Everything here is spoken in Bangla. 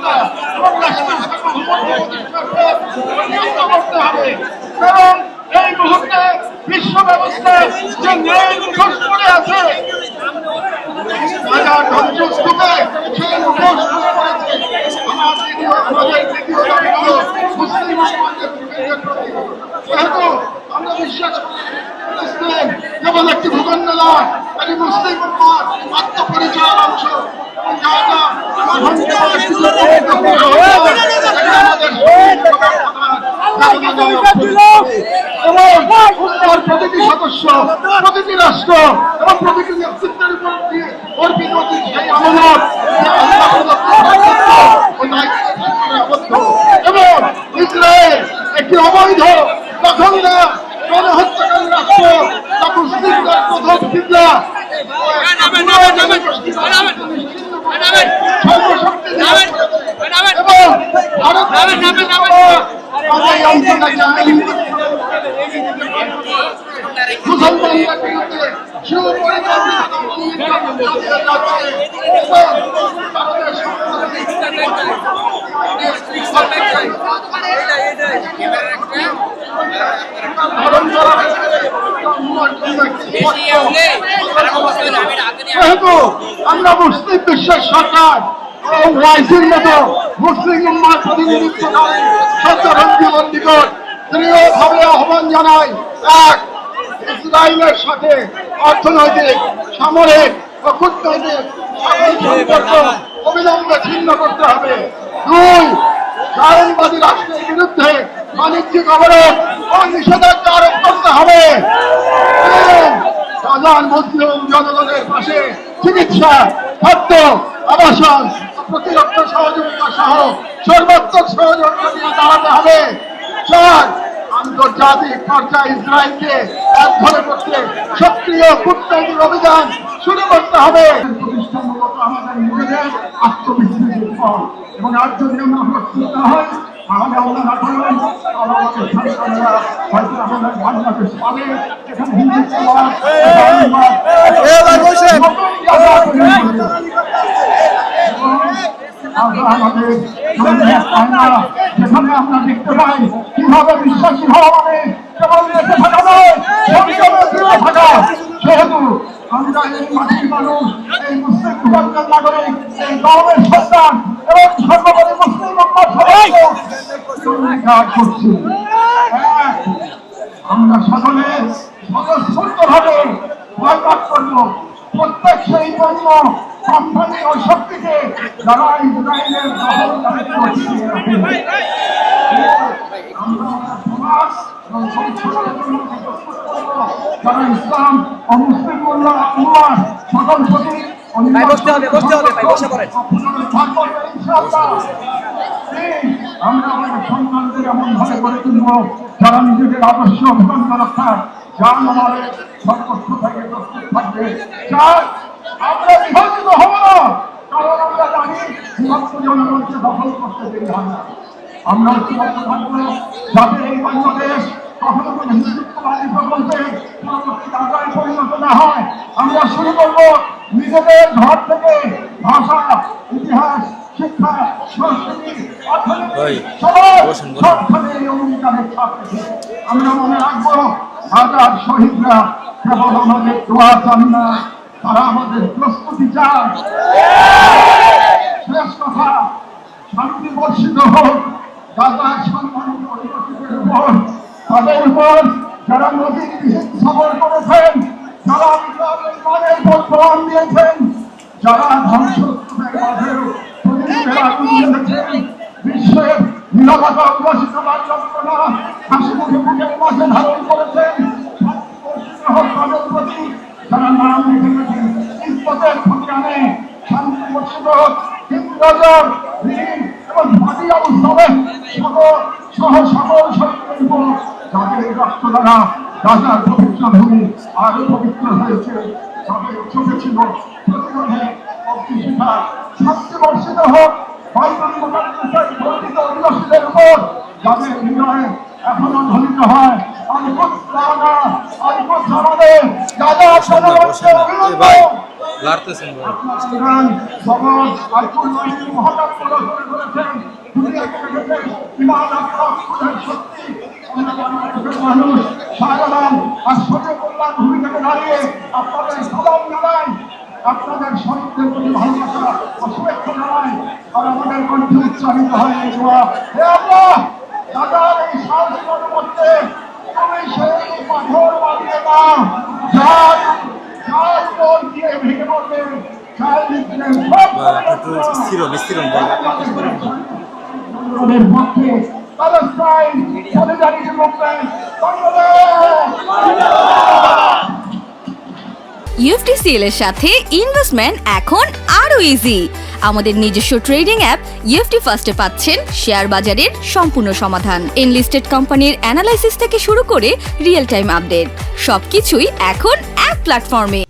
নিরাপত্তা এবং রাষ্ট্রের করতে হবে। কারণ এই মুহূর্তে বিশ্ব ব্যবস্থায় যে ন্যায় মুখোশ পড়ে আছে, রাজা ধ্বংসস্তূপে সেই মুখোশ পড়ে পড়েছে। আমাদের দ্বিতীয় দাবি হলো মুসলিম সমাজের যেহেতু আমরা বিশ্বাস করি মুসলিম যেমন একটি ভূখণ্ড নয়, একটি মুসলিম উম্মার আত্মপরিচয়ের অংশ। প্রতিটি সদস্য, প্রতিটি রাষ্ট্র এবং প্রতিটি নেতৃত্বের উপর দিয়ে অর্পিত সেই আমানত এবং ইসরায়েল একটি অবৈধ দখল গণহত্যাকারী রাষ্ট্র, তা মুসলিমদের প্রথম কিবলা সর্বশক্তি এবং মুসলমানদের বিরুদ্ধে যেহেতু আমরা মুসলিম বিশ্বের সরকার এবং রাইসির মতো মুসলিম উম্মার প্রতিনিধিত্বকারী সত্যরঞ্জীবন নিকট দৃঢ়ভাবে আহ্বান জানাই। এক, ইসরায়েলের সাথে অর্থনৈতিক, সামরিক ও কূটনৈতিক সম্পর্ক অবিলম্বে ছিন্ন করতে হবে। দুই, জায়নবাদী রাষ্ট্রের বিরুদ্ধে বাণিজ্যিক অবরোধ ও নিষেধাজ্ঞা আরোপ করতে হবে। সাধারণ মুসলিম জনগণের পাশে চিকিৎসা, খাদ্য, আবাসন, প্রতিরক্ষা সহযোগিতা সহ সর্বাত্মক সহযোগিতা নিয়ে দাঁড়াতে হবে। চার, আন্তর্জাতিক পর্যায়ে ইসরায়েলকে একঘরে করতে সক্রিয় কূটনৈতিক অভিযান শুরু করতে হবে। প্রতিষ্ঠানমূলক আমাদের নিজেদের আত্মবিশ্বাসের ফল এবং আর যদি আমরা প্রস্তুত না হয় তাহলে আমরা না করবেন আমাদের সন্তানরা হয়তো আমাদের বাংলাদেশ পাবে এখানে হিন্দুত্ববাদ যেখানে আমরা দেখতে পাই কিভাবে বিশ্বাসী হওয়া মানে কেবল বেঁচে থাকা নয়, থাকা। সেহেতু আমরা এই মাটির মানুষ, এই মুসলিম ভূখণ্ডের নাগরিক, এই গর্বের সন্তান এবং সর্বোপরি মুসলিম করছি। আমরা সকলে স্বতঃস্ফূর্তভাবে বয়কট করব প্রত্যেক সেই পণ্য, কোম্পানি ও শক্তিকে যারা ইসরায়েলের দখলদারিত্ব টিকিয়ে রাখে। সমাজ এবং সংস্কারের জন্য যারা ইসলাম ও মুসলিম উম্মার সকল প্রতি আমরা আমাদের সন্তানদের এমন ভাবে গড়ে তুলব যারা নিজেদের আদর্শ অভিযান রক্ষার যার আমাদের সর্বস্ব থেকে প্রস্তুত থাকবে। চার, আমরা বিভাজিত হব না, কারণ আমরা জানি বিভক্ত জনগণকে দখল করতে দেরি হয় না। আমরা ঐক্যবদ্ধ থাকবো যাতে এই বাংলাদেশ কখনো কোনো হিন্দুত্ববাদী প্রকল্পে পরবর্তী আদায় পরিণত না হয়। আমরা শুরু করবো নিজেদের ঘর থেকে ভাষা, ইতিহাস, শিক্ষা, সংস্কৃতি, অর্থনীতি সবখানে এই অঙ্গীকারের সাথে আমরা মনে রাখবো হাজার শহীদরা কেবল আমাদের দোয়া চান না, তারা আমাদের প্রস্তুতি চান। শেষ কথা, শান্তি বর্ষিত হোক গাজার সম্মানিত অধিবাসীদের উপর, তাদের উপর যারা নদীর সফর করেছেন, যারা ইসলামের পথ প্রমাণ দিয়েছেন, যারা ধ্বংসস্তূপের মাঝেও প্রতিদিনের আগুন জ্বেলেছেন, বিশ্বের নিরাপত্তা উদ্ভাসিত যন্ত্রণা হাসি মুখে বুকের মাঝে ধারণ করেছেন, তাদের প্রতি যারা নাম লিখে গেছেন ইজ্জতের খতিয়ানে শান্তি বর্ষিত হিন্দুরাজার ঋণ এবং ভাটি অবস্থাবে সহ সকল শক্তির উপর যাদের রাষ্ট্র দ্বারা গাজার পবিত্র ভূমি আরো পবিত্র হয়েছে, যাদের চোখে ছিল প্রতিরোধে অগ্নিশিখা শান্তি বর্ষিত হোক অধিবাসীদের উপর, যাদের হৃদয়ে এখনো ধ্বনিত হয় আমাদের লাড়তেছেন ভাই। ইরান সমাজ আর পূর্ণাঙ্গ মহাকাশ প্রদর্শন করেছেন দুনিয়াকে দেখেছেন ইমান আল্লাহ খুদার শক্তি আমরা বাংলাদেশের মানুষ শাহজালাল আর শফিকুল্লাহ ভূমিকাকে দাঁড়িয়ে আপনাদের সালাম জানাই আপনাদের শহীদদের প্রতি ভালোবাসা ও শুভেচ্ছা জানাই আর আমাদের কণ্ঠে উচ্চারিত হয় এই দোয়া হে আল্লাহ দাদার এই সাহসী মধ্যে তুমি সেই পাথর বানিয়ে দাও যার যার উপর দিয়ে ভেঙে পড়বে একটু স্থির ভাই। আমাদের পক্ষে প্যালেস্টাইন সলিডারিটি মুভমেন্ট UFTCL এর সাথে ইনভেস্টমেন্ট এখন আরো ইজি। আমাদের নিজস্ব ট্রেডিং অ্যাপ UFT ফার্স্টে পাচ্ছেন শেয়ার বাজারের সম্পূর্ণ সমাধান, এনলিস্টেড কোম্পানির অ্যানালাইসিস থেকে শুরু করে রিয়েল টাইম আপডেট, সবকিছুই এখন এক প্ল্যাটফর্মে।